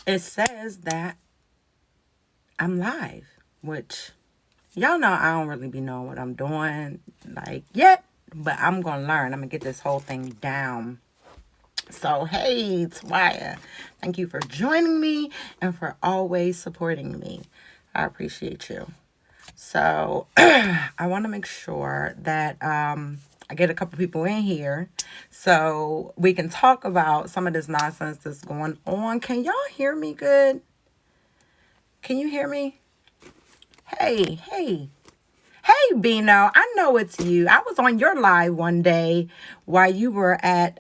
It says that I'm live, which y'all know I don't really be knowing what I'm doing like yet, but I'm gonna learn. I'm gonna get this whole thing down. So, hey, Twaya, thank you for joining me and for always supporting me. I appreciate you. So, I want to make sure that I get a couple people in here so we can talk about some of this nonsense that's going on. Can y'all hear me good? Can you hear me? Hey, hey. Hey, Bino, I know it's you. I was on your live one day while you were at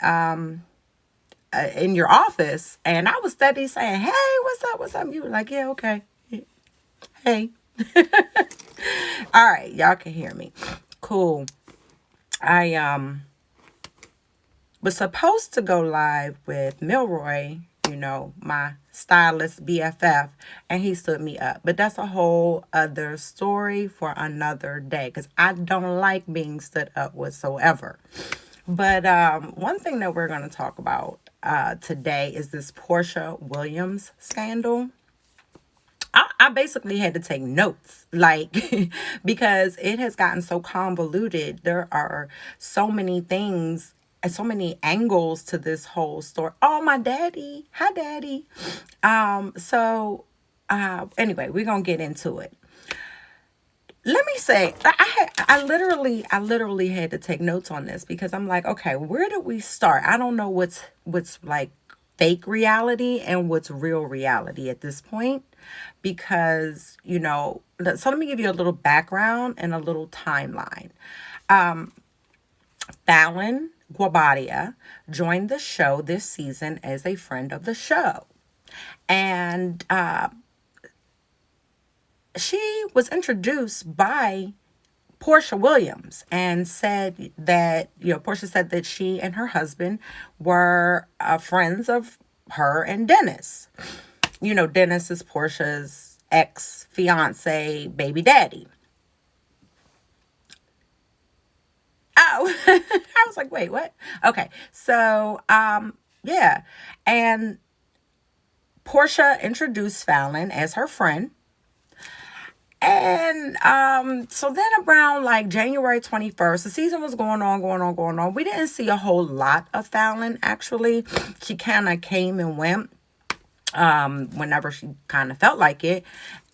in your office, and I was steady saying, "Hey, what's up? What's up?" You were like, "Yeah, okay." Hey, all right, y'all can hear me. Cool. I was supposed to go live with Milroy, my stylist BFF, and he stood me up. But that's a whole other story for another day because I don't like being stood up whatsoever. But one thing that we're going to talk about today is this Porsha Williams scandal. I basically had to take notes, like, because it has gotten so convoluted. There are so many things and so many angles to this whole story. Oh, my daddy. Hi, daddy. Anyway, we're going to get into it. Let me say, I literally had to take notes on this because I'm like, okay, where did we start? I don't know what's like fake reality and what's real reality at this point because, so let me give you a little background and a little timeline. Falynn joined the show this season as a friend of the show. And she was introduced by Porsha Williams and said that, Porsha said that she and her husband were friends of her and Dennis. Dennis is Porsha's ex-fiance baby daddy. Oh, I was like, wait, what? Okay. So, yeah. And Porsha introduced Falynn as her friend. And so then around like January 21st, the season was going on, going on, going on. We didn't see a whole lot of Falynn, actually. She kind of came and went whenever she kind of felt like it,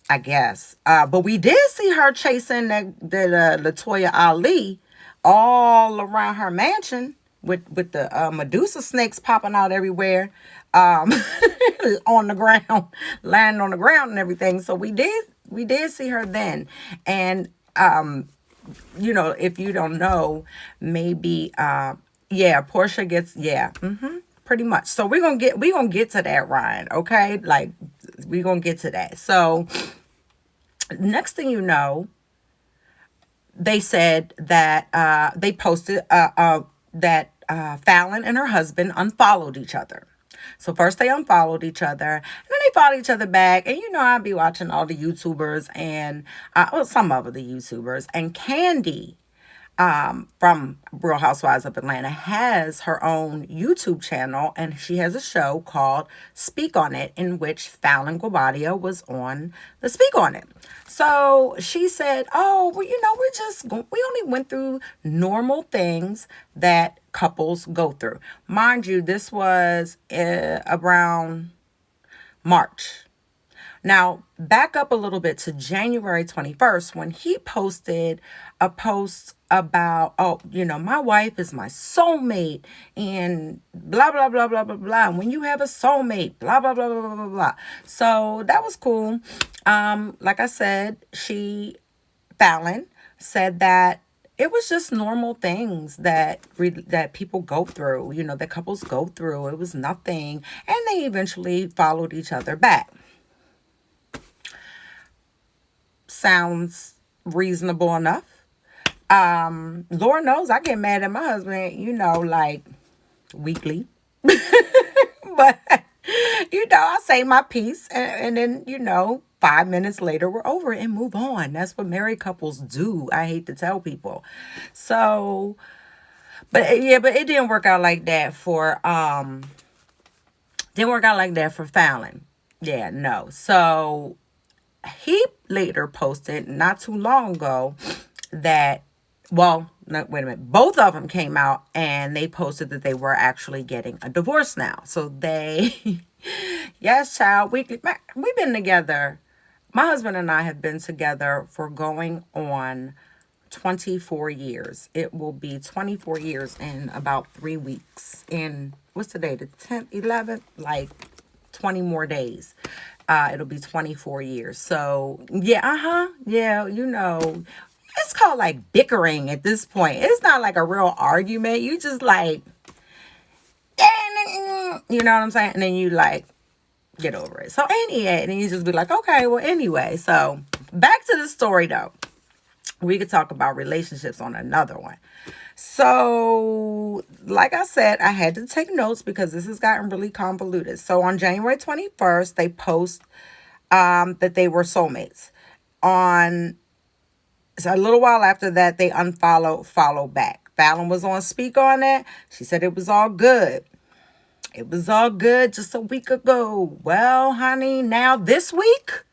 I guess. But we did see her chasing that Latoya Ali all around her mansion with the Medusa snakes popping out everywhere, on the ground, landing on the ground and everything. So we did see her then, and if you don't know, maybe yeah, Porsha gets pretty much. So we're gonna get to that, Ryan. Okay, like we're gonna get to that. So next thing you know, they said that they posted that Falynn and her husband unfollowed each other. So first they unfollowed each other, and then they followed each other back. And I'd be watching all the YouTubers and some of the YouTubers, and Candy from Real Housewives of Atlanta has her own YouTube channel, and she has a show called Speak on It, in which Falynn Guabadia was on the Speak on It. So she said, "Oh, well, we only went through normal things that couples go through." Mind you, this was around March. Now, back up a little bit to January 21st when he posted a post about, oh, my wife is my soulmate and blah, blah, blah, blah, blah, blah. And when you have a soulmate, blah, blah, blah, blah, blah, blah, blah. So that was cool. Like I said, Falynn, said that it was just normal things that people go through, that couples go through. It was nothing. And they eventually followed each other back. Sounds reasonable enough. Lord knows I get mad at my husband, like weekly. But, I say my piece and then, 5 minutes later, we're over and move on. That's what married couples do. I hate to tell people. So, but yeah, but it didn't work out like that for Didn't work out like that for Falynn. Yeah, no. So he later posted not too long ago that, well, no, wait a minute. Both of them came out and they posted that they were actually getting a divorce now. So they, yes, child, we've been together. My husband and I have been together for going on 24 years. It will be 24 years in about 3 weeks. In, what's today? The 10th, 11th? Like 20 more days. It'll be 24 years. So, yeah, yeah, it's called like bickering at this point. It's not like a real argument. You just like, you know what I'm saying? And then you like, get over it. So, and then you just be like, okay, well, anyway. So, back to the story though. We could talk about relationships on another one. So, like I said, I had to take notes because this has gotten really convoluted. So, on January 21st, they post that they were soulmates. So a little while after that, they followed back. Falynn was on speak on that. She said it was all good. It was all good just a week ago. Well, honey, now this week,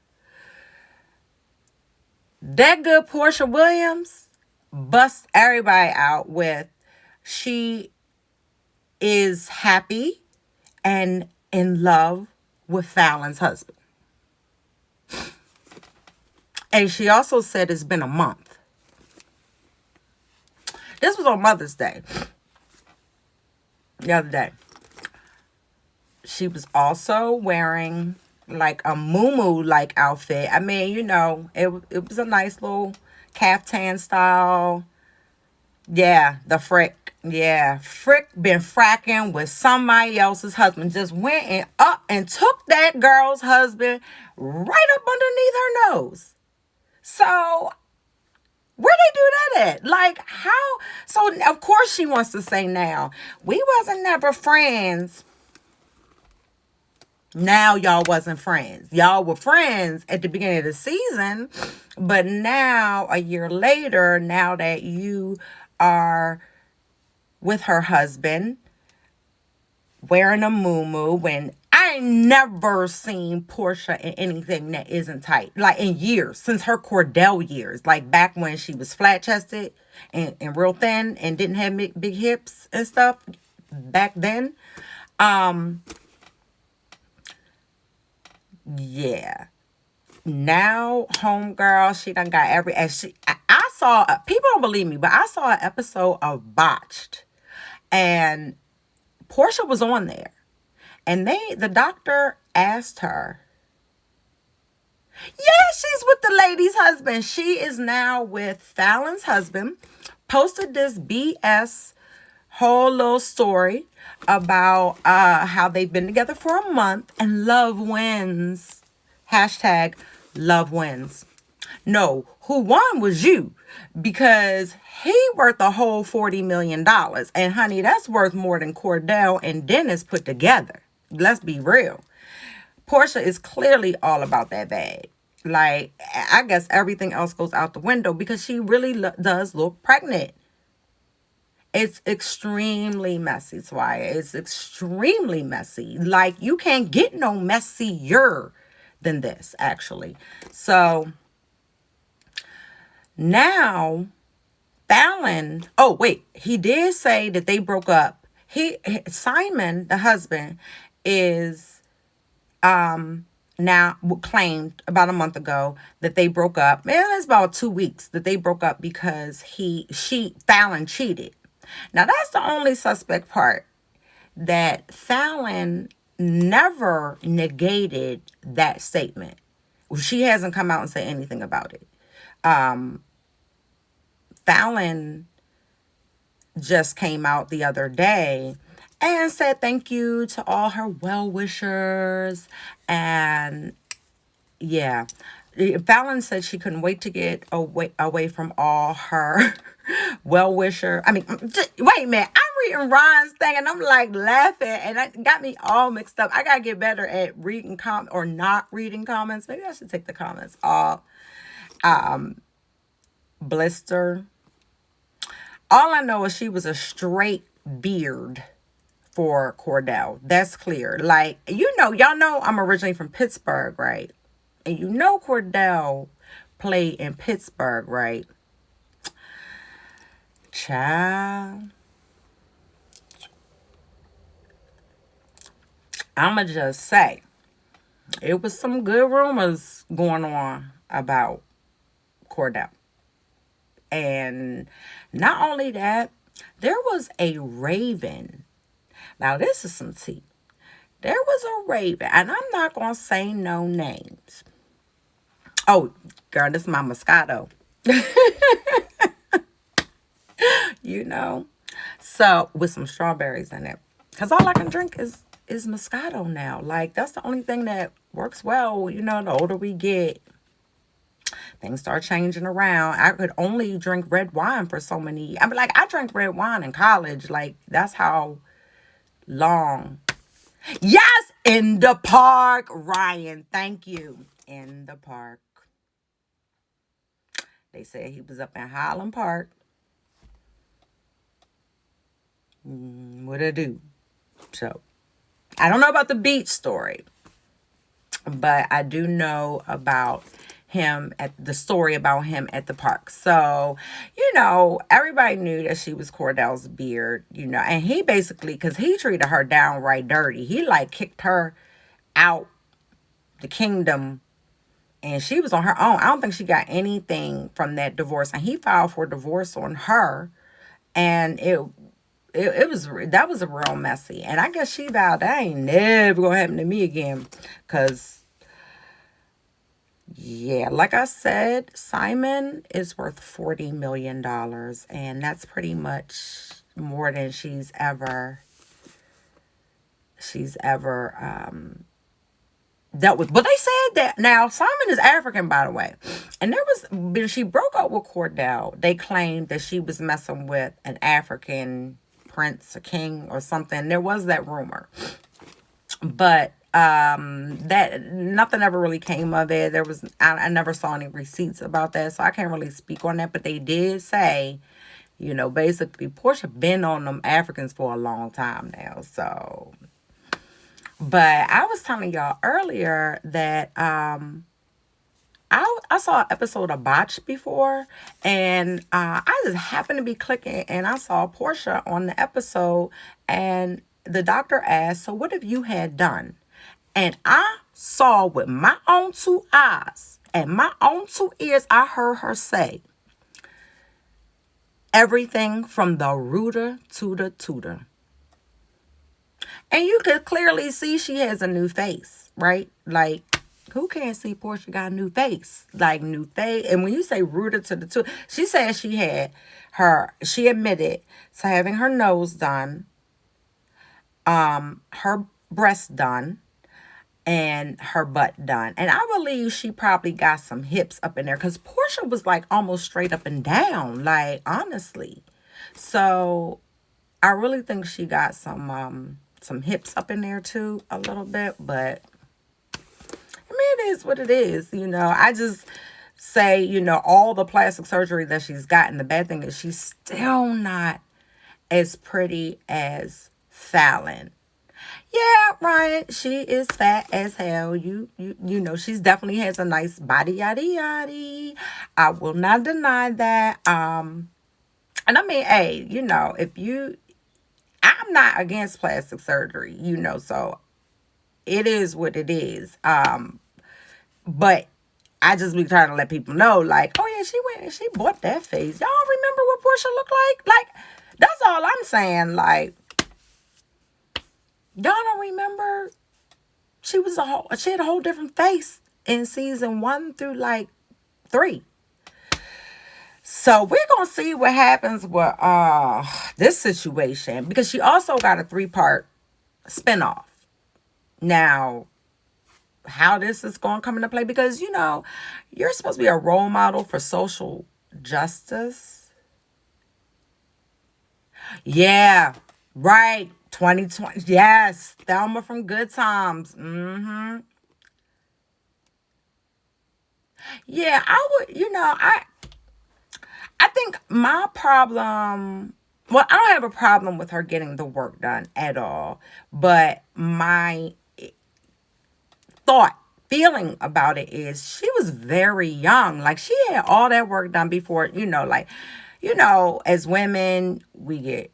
that good Porsha Williams busts everybody out with she is happy and in love with Falynn's husband. And she also said it's been a month. This was on Mother's Day. The other day. She was also wearing like a muumuu like outfit. I mean, it was a nice little caftan style. Yeah, the Frick. Yeah, Frick been fracking with somebody else's husband. Just went up and took that girl's husband right up underneath her nose. So, where they do that at? Like, how? So, of course she wants to say now, we wasn't never friends. Now y'all wasn't friends. Y'all were friends at the beginning of the season. But now, a year later, now that you are with her husband, wearing a muumuu, when I ain't never seen Porsha in anything that isn't tight. Like in years, since her Cordell years. Like back when she was flat-chested and real thin and didn't have big hips and stuff. Back then. Yeah. Now, homegirl, she done got I saw, people don't believe me, but I saw an episode of Botched. And Porsha was on there. And the doctor asked her, yeah, she's with the lady's husband. She is now with Falynn's husband. Posted this BS whole little story about how they've been together for a month and love wins. Hashtag love wins. No, who won was you, because he worth a whole $40 million. And honey, that's worth more than Cordell and Dennis put together. Let's be real. Porsha is clearly all about that bag. Like, I guess everything else goes out the window because she really does look pregnant. It's extremely messy, Swaya. It's extremely messy. Like, you can't get no messier than this, actually. So, now, Falynn, oh, wait. He did say that they broke up. Simon, the husband, is now claimed about a month ago that they broke up. Man, it's about 2 weeks that they broke up because Falynn cheated. Now that's the only suspect part, that Falynn never negated that statement. She hasn't come out and said anything about it. Falynn just came out the other day and said thank you to all her well-wishers. And yeah, Falynn said she couldn't wait to get away from all her well-wisher. I mean, wait a minute. I'm reading Ron's thing and I'm like laughing and that got me all mixed up. I got to get better at reading or not reading comments. Maybe I should take the comments off. Blister. All I know is she was a straight beard for Cordell. That's clear. Like, y'all know I'm originally from Pittsburgh, right? And Cordell played in Pittsburgh, right? Child, I'ma just say, it was some good rumors going on about Cordell. And not only that, there was a raven. Now, this is some tea. There was a raven, and I'm not going to say no names. Oh, girl, this is my Moscato. you know? So, with some strawberries in it. Because all I can drink is Moscato now. Like, that's the only thing that works well. The older we get, things start changing around. I could only drink red wine for so many. I mean, like, I drank red wine in college. Like, that's how long. Yes, in the park, Ryan. Thank you. In the park. They said he was up in Highland Park. What it do? So, I don't know about the beach story, but I do know about him at the story about him at the park. So, everybody knew that she was Cordell's beard, and he basically, because he treated her downright dirty. He like kicked her out the kingdom, and she was on her own. I don't think she got anything from that divorce, and he filed for divorce on her, and that was a real messy. And I guess she vowed that ain't never gonna happen to me again. Cause yeah, like I said, Simon is worth $40 million. And that's pretty much more than she's ever dealt with. But they said that now Simon is African, by the way. And when she broke up with Cordell, they claimed that she was messing with an African prince, a king, or something. There was that rumor, but that nothing ever really came of it. I never saw any receipts about that, so I can't really speak on that. But they did say, basically Porsha been on them Africans for a long time now. So, but I was telling y'all earlier that I saw an episode of Botch before, and I just happened to be clicking, and I saw Porsha on the episode, and the doctor asked, "So what have you had done?" And I saw with my own two eyes and my own two ears, I heard her say, everything from the rooter to the tutor. And you could clearly see she has a new face, right? Like, who can't see Porsha got a new face? Like, new face. And when you say rooter to the tutor, she said she admitted to having her nose done, her breast done, and her butt done. And I believe she probably got some hips up in there, because Porsha was like almost straight up and down, like, honestly. So I really think she got some hips up in there too, a little bit. But I mean, it is what it is. I just say, all the plastic surgery that she's gotten, the bad thing is she's still not as pretty as Falynn. Yeah, Ryan, she is fat as hell. She's definitely has a nice body, yada yada. I will not deny that. And I mean, hey, I'm not against plastic surgery, so it is what it is. But I just be trying to let people know, like, oh yeah, she went and she bought that face. Y'all remember what Porsha looked like? Like, that's all I'm saying. Like, y'all don't remember? She had a whole different face in season 1 through like 3. So we're gonna see what happens with this situation, because she also got a 3-part spinoff. Now, how this is gonna come into play, because you're supposed to be a role model for social justice. Yeah, right. 2020. Yes, Thelma from Good Times. Yeah, I would. I think my problem Well, I don't have a problem with her getting the work done at all. But my thought, feeling about it is she was very young. Like she had all that work done before, as women, we get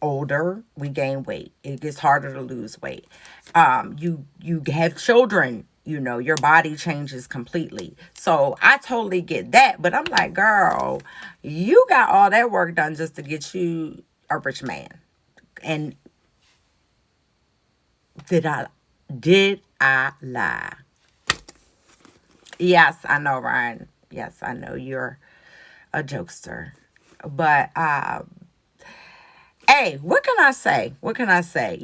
older, we gain weight. It gets harder to lose weight. You have children, your body changes completely. So I totally get that. But I'm like, girl, you got all that work done just to get you a rich man. And did I lie? Yes, I know, Ryan. Yes, I know you're a jokester. But hey, what can I say? What can I say?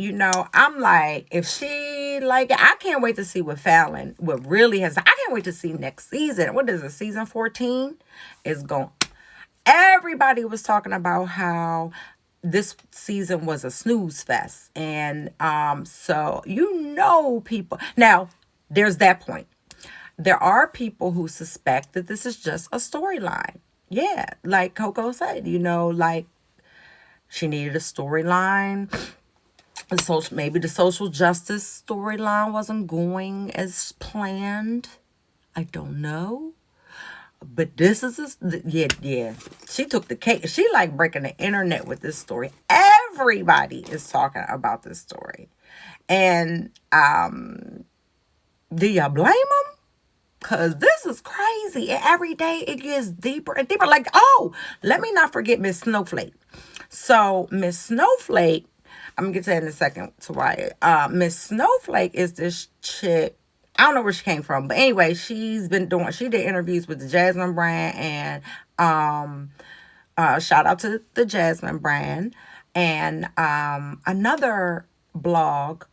I'm like, if she like it, I can't wait to see what Falynn, what really has. I can't wait to see next season. What is it? Season 14 is going. Everybody was talking about how this season was a snooze fest, and so people now. There's that point. There are people who suspect that this is just a storyline. Yeah, like Coco said, like she needed a storyline. Maybe the social justice storyline wasn't going as planned. I don't know. But this is yeah. She took the cake. She like breaking the internet with this story. Everybody is talking about this story. And do y'all blame them? Because this is crazy. And every day it gets deeper and deeper. Like, oh, let me not forget Miss Snowflake. So Miss Snowflake, I'm going to get to that in a second, to why. Miss Snowflake is this chick. I don't know where she came from. But anyway, she did interviews with the Jasmine brand. And shout out to the Jasmine brand. And another blog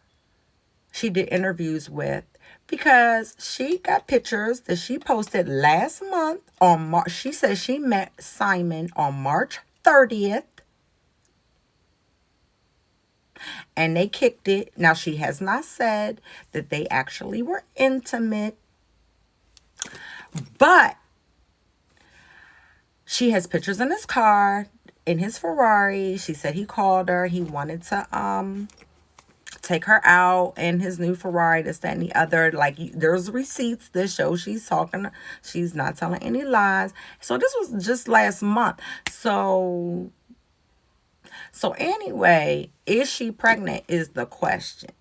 she did interviews with, because she got pictures that she posted last month on March. She said she met Simon on March 30th. And they kicked it. Now, she has not said that they actually were intimate. But she has pictures in his car, in his Ferrari. She said he called her. He wanted to take her out in his new Ferrari, this, that, and the other. Like, there's receipts that show she's not telling any lies. So this was just last month. So anyway, is she pregnant is the question.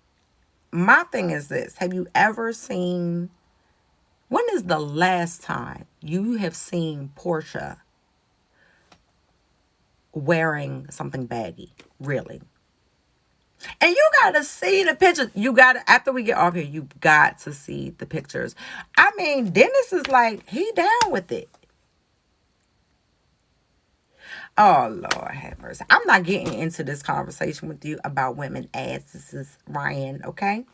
My thing is this. Have you ever seen, when is the last time you have seen Porsha wearing something baggy? Really? And you got to see the pictures. After we get off here, you got to see the pictures. I mean, Dennis is like, he down with it. Oh, Lord have mercy. I'm not getting into this conversation with you about women asses, Ryan, okay?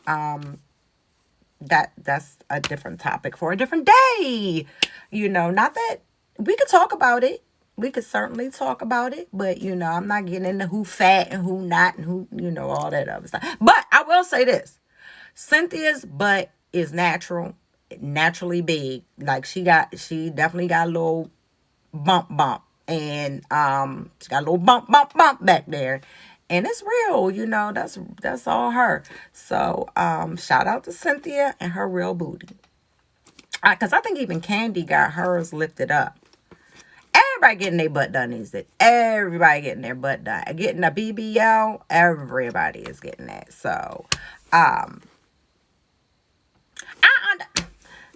That's a different topic for a different day. Not that we could talk about it. We could certainly talk about it, but I'm not getting into who fat and who not and who, all that other stuff. But I will say this. Cynthia's butt is naturally big. Like she definitely got a little bump. And she got a little bump back there. And it's real, that's all her. So shout out to Cynthia and her real booty. Because I think even Candy got hers lifted up. Everybody getting their butt done these days. Everybody getting their butt done. Getting a BBL, everybody is getting that. So,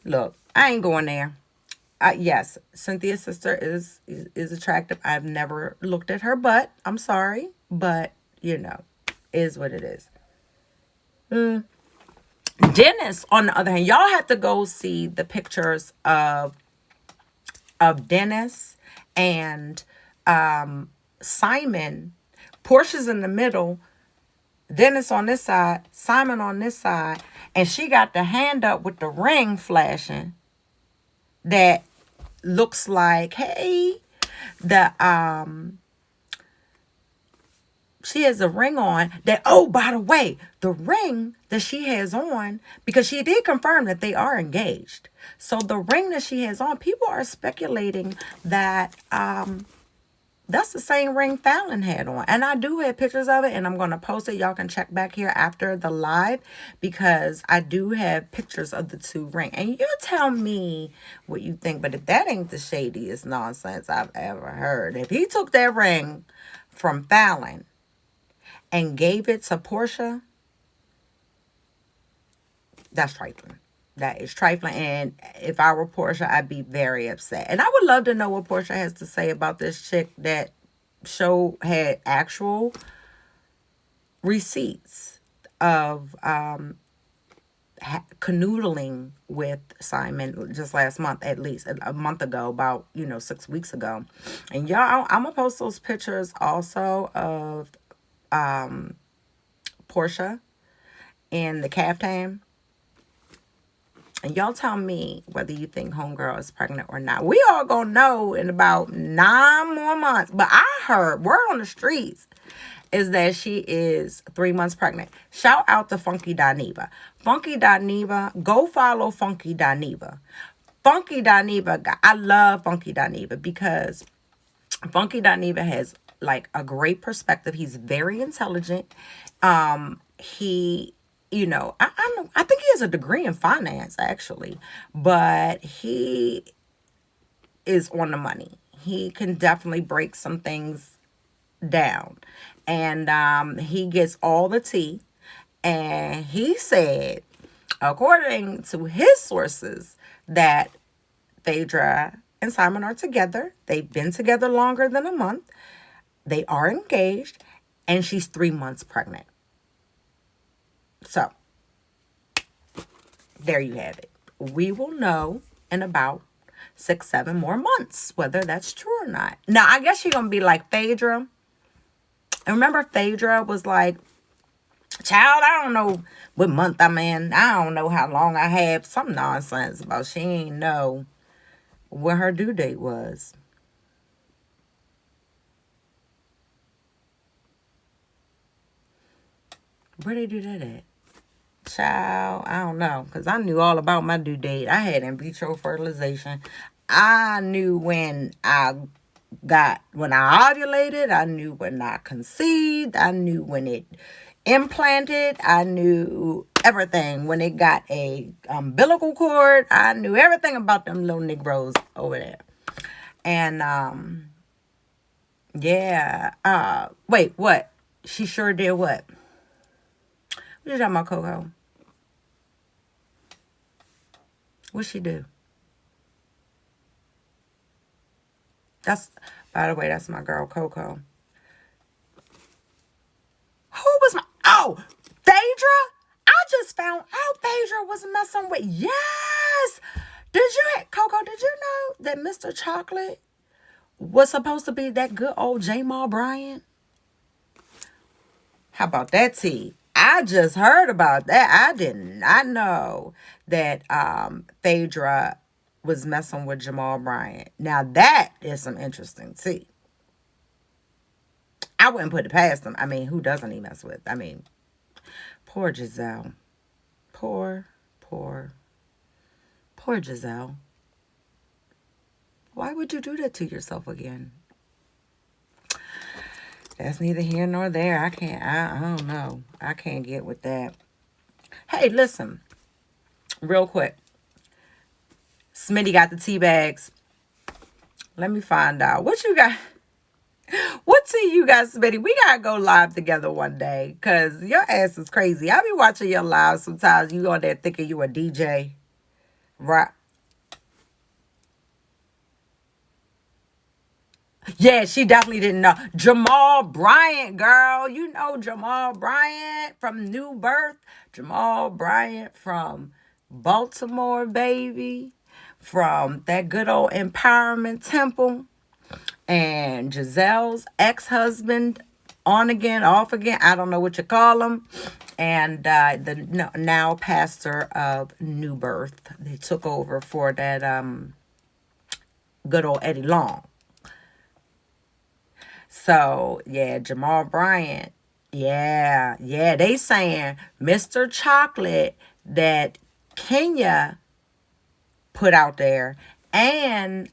look, I ain't going there. Yes, Cynthia's sister is attractive. I've never looked at her butt. I'm sorry, but is what it is. Dennis, on the other hand, y'all have to go see the pictures of Dennis and Simon. Portia's in the middle, Dennis on this side, Simon on this side, and she got the hand up with the ring flashing that looks like, hey, she has a ring on that, oh, by the way, the ring that she has on, because she did confirm that they are engaged. So the ring that she has on, people are speculating that That's the same ring Falynn had on. And I do have pictures of it, and I'm going to post it. Y'all can check back here after the live, because I do have pictures of the two rings. And you tell me what you think. But if that ain't the shadiest nonsense I've ever heard. If he took that ring from Falynn and gave it to Porsha, that's trifling. That is trifling. And if I were Porsha, I'd be very upset. And I would love to know what Porsha has to say about this chick that show had actual receipts of canoodling with Simon just last month, at least a month ago, about 6 weeks ago. And y'all, I'm gonna post those pictures also of Porsha in the caftan. And y'all tell me whether you think homegirl is pregnant or not. We all gonna know in about 9 more months. But I heard, word on the streets is that she is 3 months pregnant. Shout out to Funky Dineva. Funky Dineva, go follow Funky Dineva. Funky Dineva, I love Funky Dineva because Funky Dineva has like a great perspective. He's very intelligent. He, I think he has a degree in finance actually, but he is on the money. He can definitely break some things down, and he gets all the tea. And he said, according to his sources, that Phaedra and Simon are together. They've been together longer than a month. They are engaged, and she's 3 months pregnant. So, there you have it. We will know in about 6, 7 more months whether that's true or not. Now, I guess you're going to be like Phaedra. And remember, Phaedra was like, child, I don't know what month I'm in. I don't know how long I have. Some nonsense about she ain't know when her due date was. Where they do that at? Child, I don't know. Because I knew all about my due date. I had in vitro fertilization. I knew when I ovulated. I knew when I conceived. I knew when it implanted. I knew everything. When it got a umbilical cord, I knew everything about them little Negroes over there. And yeah. Wait, what? She sure did what? What you talking about, Coco? What'd she do? By the way, that's my girl, Coco. Who was Phaedra? I just found out Phaedra was messing with, yes! Coco, did you know that Mr. Chocolate was supposed to be that good old Jamal Bryant? How about that tea? I just heard about that. I did not know that Phaedra was messing with Jamal Bryant. Now that is some interesting tea. I wouldn't put it past him. I mean, who doesn't he mess with? I mean, poor Giselle. Poor Giselle. Why would you do that to yourself again? That's neither here nor there. I don't know. I can't get with that. Hey, listen. Real quick. Smitty got the tea bags. Let me find out. What you got? What tea you got, Smitty? We gotta go live together one day. Cause your ass is crazy. I be watching your live sometimes. You on there thinking you a DJ. Right. Yeah, she definitely didn't know. Jamal Bryant, girl. You know Jamal Bryant from New Birth. Jamal Bryant from Baltimore, baby. From that good old Empowerment Temple. And Giselle's ex-husband, on again, off again. I don't know what you call him. And the now pastor of New Birth. They took over for that good old Eddie Long. So, yeah, Jamal Bryant. Yeah. They saying Mr. Chocolate that Kenya put out there. And,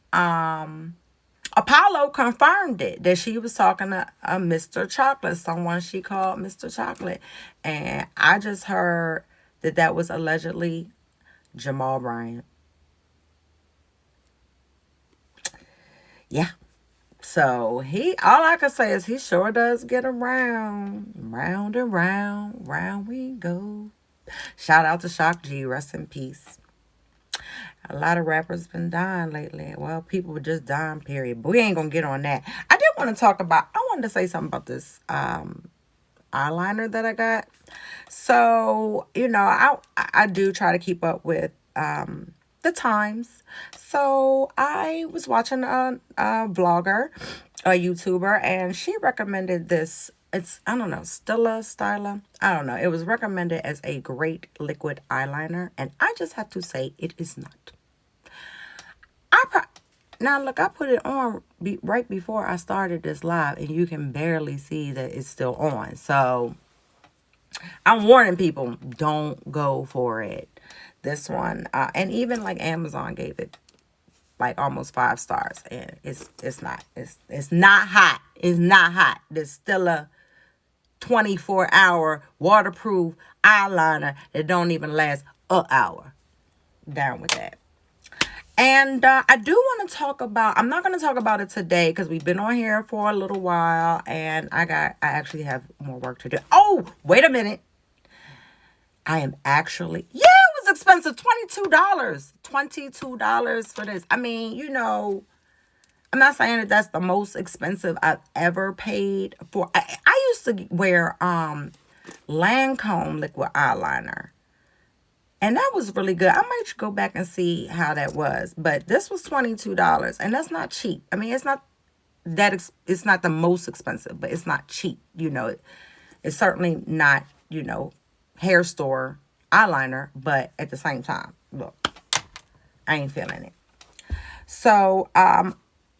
Apollo confirmed it, that she was talking to Mr. Chocolate, someone she called Mr. Chocolate. And I just heard that that was allegedly Jamal Bryant. Yeah. So all I can say is he sure does get around. Round and round, round we go. Shout out to Shock G, rest in peace. A lot of rappers been dying lately. Well, people were just dying, period. But we ain't gonna get on that. I did want to talk about, I wanted to say something about this eyeliner that I got. So, I do try to keep up with the times. So I was watching a vlogger, a YouTuber, and she recommended this. It's, I don't know, Styla. I don't know. It was recommended as a great liquid eyeliner, and I just have to say it is not. Now look, I put it on right before I started this live, and you can barely see that it's still on. So I'm warning people, don't go for it. This one, and even like Amazon gave it like almost 5 stars, and it's not hot. It's not hot. There's still a 24-hour waterproof eyeliner that don't even last an hour. Down with that. And I do want to talk about, I'm not going to talk about it today because we've been on here for a little while, and I actually have more work to do. Oh, wait a minute. I am actually, yeah, it was expensive. $22. $22 for this. I mean, I'm not saying that that's the most expensive I've ever paid for. I used to wear Lancome liquid eyeliner, and that was really good. I might go back and see how that was. But this was $22, and that's not cheap. I mean, it's not it's not the most expensive, but it's not cheap. It's certainly not, hair store eyeliner, but at the same time, look, I ain't feeling it. So,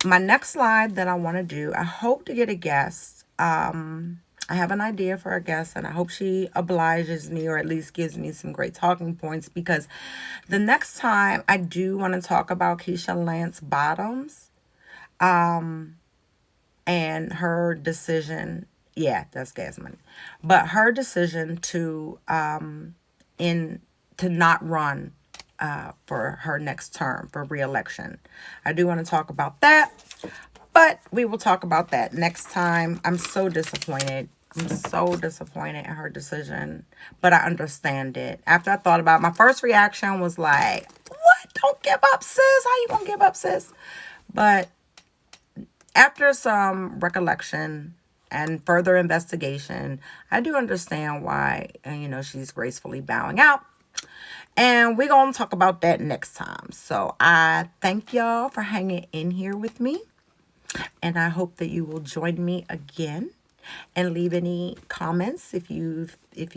my next live that I want to do, I hope to get a guest. I have an idea for a guest, and I hope she obliges me or at least gives me some great talking points, because the next time I do want to talk about Keisha Lance Bottoms, and her decision. Yeah, that's gas money. But her decision to not run for her next term for re-election. I do want to talk about that, but we will talk about that next time. I'm so disappointed. I'm so disappointed in her decision, but I understand it. After I thought about it, my first reaction was like, what? Don't give up, sis. How you gonna give up, sis? But after some recollection and further investigation, I do understand why, she's gracefully bowing out. And we're going to talk about that next time. So I thank y'all for hanging in here with me. And I hope that you will join me again and leave any comments if you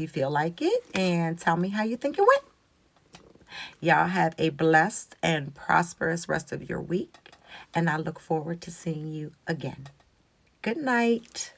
feel like it, and tell me how you think it went. Y'all have a blessed and prosperous rest of your week, and I look forward to seeing you again. Good night.